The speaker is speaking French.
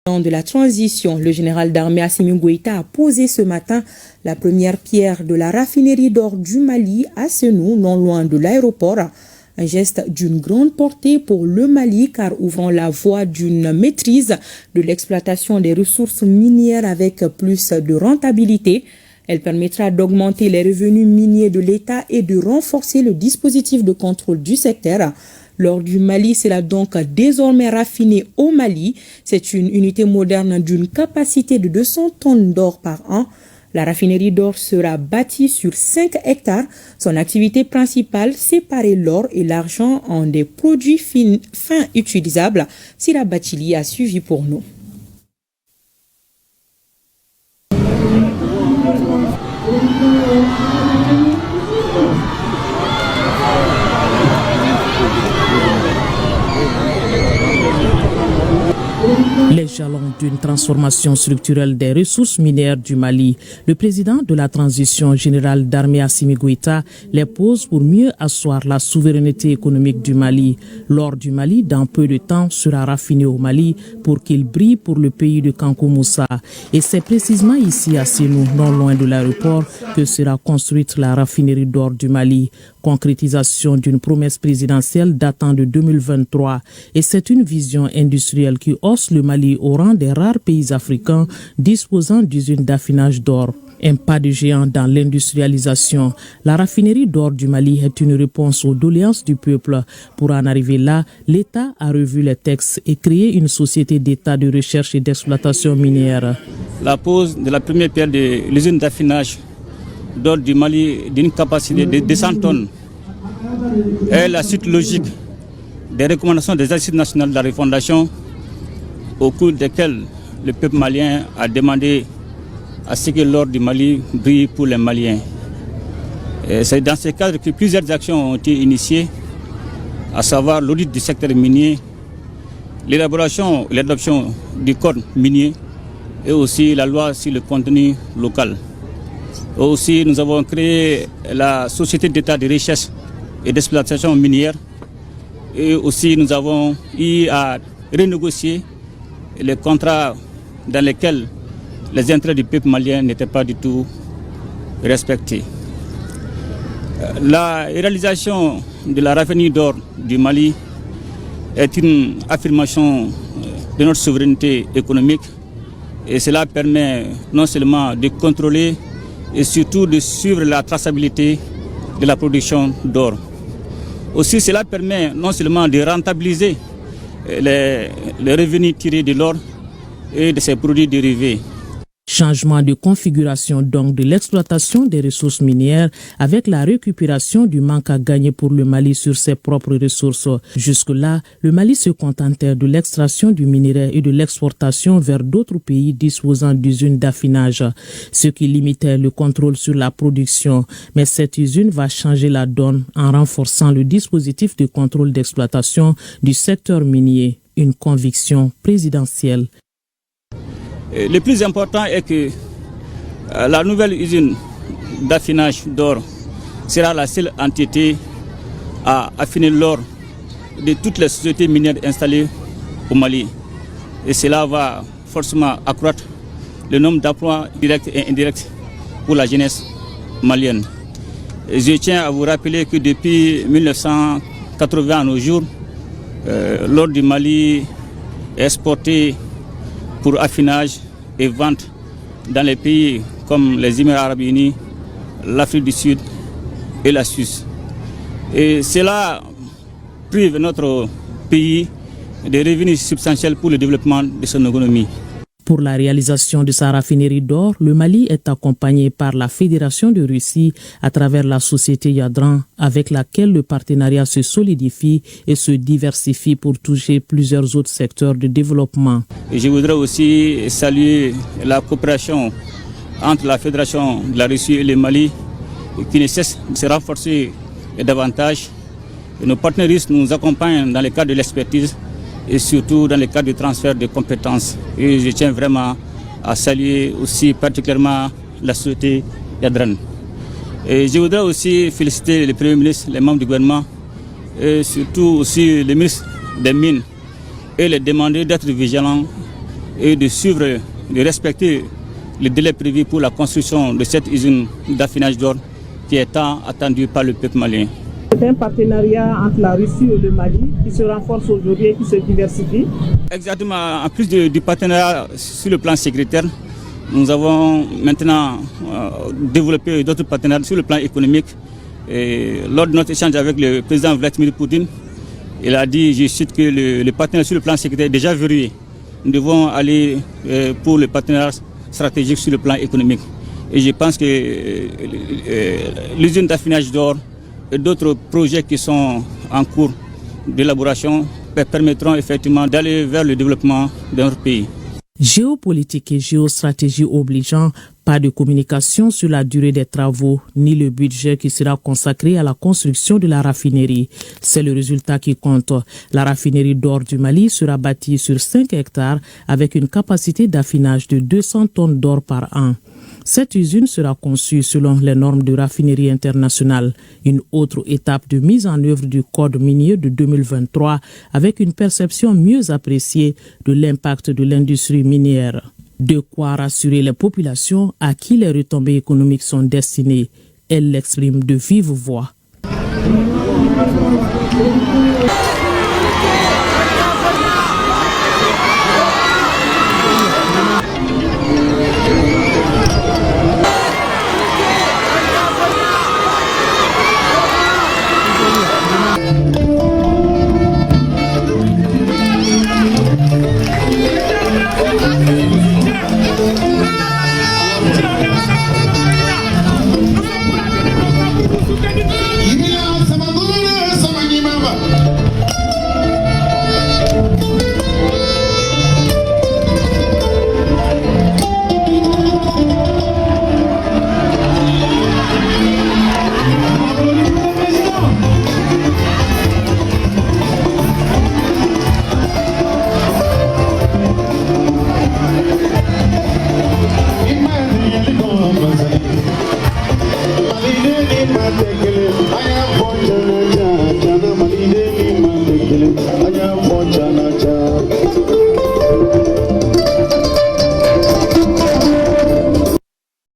De la transition, le général d'armée Assimi Goïta a posé ce matin la première pierre de la raffinerie d'or du Mali à Senou, non loin de l'aéroport. Un geste d'une grande portée pour le Mali car ouvrant la voie d'une maîtrise de l'exploitation des ressources minières avec plus de rentabilité. Elle permettra d'augmenter les revenus miniers de l'État et de renforcer le dispositif de contrôle du secteur. L'or du Mali sera donc désormais raffiné au Mali. C'est une unité moderne d'une capacité de 200 tonnes d'or par an. La raffinerie d'or sera bâtie sur 5 hectares. Son activité principale, séparer l'or et l'argent en des produits fins utilisables. Sira Batili a suivi pour nous. Les jalons d'une transformation structurelle des ressources minières du Mali. Le président de la transition générale d'armée Assimi Goïta les pose pour mieux asseoir la souveraineté économique du Mali. L'or du Mali, dans peu de temps, sera raffiné au Mali pour qu'il brille pour le pays de Kankou Moussa. Et c'est précisément ici à Senou, non loin de l'aéroport, que sera construite la raffinerie d'or du Mali. Concrétisation d'une promesse présidentielle datant de 2023. Et c'est une vision industrielle qui hausse le Mali au rang des rares pays africains disposant d'usines d'affinage d'or. Un pas de géant dans l'industrialisation. La raffinerie d'or du Mali est une réponse aux doléances du peuple. Pour en arriver là, l'État a revu les textes et créé une société d'État de recherche et d'exploitation minière. La pose de la première pierre de l'usine d'affinage d'or du Mali d'une capacité de 200 tonnes est la suite logique des recommandations des assises nationales de la refondation au cours desquelles le peuple malien a demandé à ce que l'or du Mali brille pour les Maliens. C'est dans ce cadre que plusieurs actions ont été initiées, à savoir l'audit du secteur minier, l'élaboration et l'adoption du code minier et aussi la loi sur le contenu local. Aussi, nous avons créé la Société d'État de recherche et d'exploitation minière et aussi nous avons eu à renégocier les contrats dans lesquels les intérêts du peuple malien n'étaient pas du tout respectés. La réalisation de la raffinerie d'or du Mali est une affirmation de notre souveraineté économique et cela permet non seulement de contrôler et surtout de suivre la traçabilité de la production d'or. Aussi, cela permet non seulement de rentabiliser les revenus tirés de l'or et de ses produits dérivés. Changement de configuration donc de l'exploitation des ressources minières avec la récupération du manque à gagner pour le Mali sur ses propres ressources. Jusque-là, le Mali se contentait de l'extraction du minerai et de l'exportation vers d'autres pays disposant d'usines d'affinage, ce qui limitait le contrôle sur la production. Mais cette usine va changer la donne en renforçant le dispositif de contrôle d'exploitation du secteur minier, une conviction présidentielle. Le plus important est que la nouvelle usine d'affinage d'or sera la seule entité à affiner l'or de toutes les sociétés minières installées au Mali. Et cela va forcément accroître le nombre d'emplois directs et indirects pour la jeunesse malienne. Et je tiens à vous rappeler que depuis 1980 à nos jours, l'or du Mali est exporté pour affinage et vente dans les pays comme les Émirats arabes unis, l'Afrique du Sud et la Suisse. Et cela prive notre pays de revenus substantiels pour le développement de son économie. Pour la réalisation de sa raffinerie d'or, le Mali est accompagné par la Fédération de Russie à travers la société Yadran, avec laquelle le partenariat se solidifie et se diversifie pour toucher plusieurs autres secteurs de développement. Et je voudrais aussi saluer la coopération entre la Fédération de la Russie et le Mali, qui ne cesse de se renforcer davantage. Et nos partenaires russes nous accompagnent dans le cadre de l'expertise et surtout dans le cadre du transfert de compétences. Et je tiens vraiment à saluer aussi particulièrement la société Yadran. Et je voudrais aussi féliciter le Premier ministre, les membres du gouvernement et surtout aussi le ministre des Mines et les demander d'être vigilants et de suivre, de respecter les délais prévus pour la construction de cette usine d'affinage d'or qui est tant attendue par le peuple malien. C'est un partenariat entre la Russie et le Mali qui se renforce aujourd'hui et qui se diversifie. Exactement. En plus du partenariat sur le plan sécuritaire, nous avons maintenant développé d'autres partenariats sur le plan économique. Et lors de notre échange avec le président Vladimir Poutine, il a dit, je cite, que le partenariat sur le plan sécuritaire est déjà verrouillé. Nous devons aller pour le partenariat stratégique sur le plan économique. Et je pense que l'usine d'affinage d'or et d'autres projets qui sont en cours d'élaboration permettront effectivement d'aller vers le développement de notre pays. Géopolitique et géostratégie obligeant, pas de communication sur la durée des travaux ni le budget qui sera consacré à la construction de la raffinerie. C'est le résultat qui compte. La raffinerie d'or du Mali sera bâtie sur 5 hectares avec une capacité d'affinage de 200 tonnes d'or par an. Cette usine sera conçue selon les normes de raffinerie internationale, une autre étape de mise en œuvre du Code minier de 2023 avec une perception mieux appréciée de l'impact de l'industrie minière. De quoi rassurer les populations à qui les retombées économiques sont destinées. Elle l'exprime de vive voix.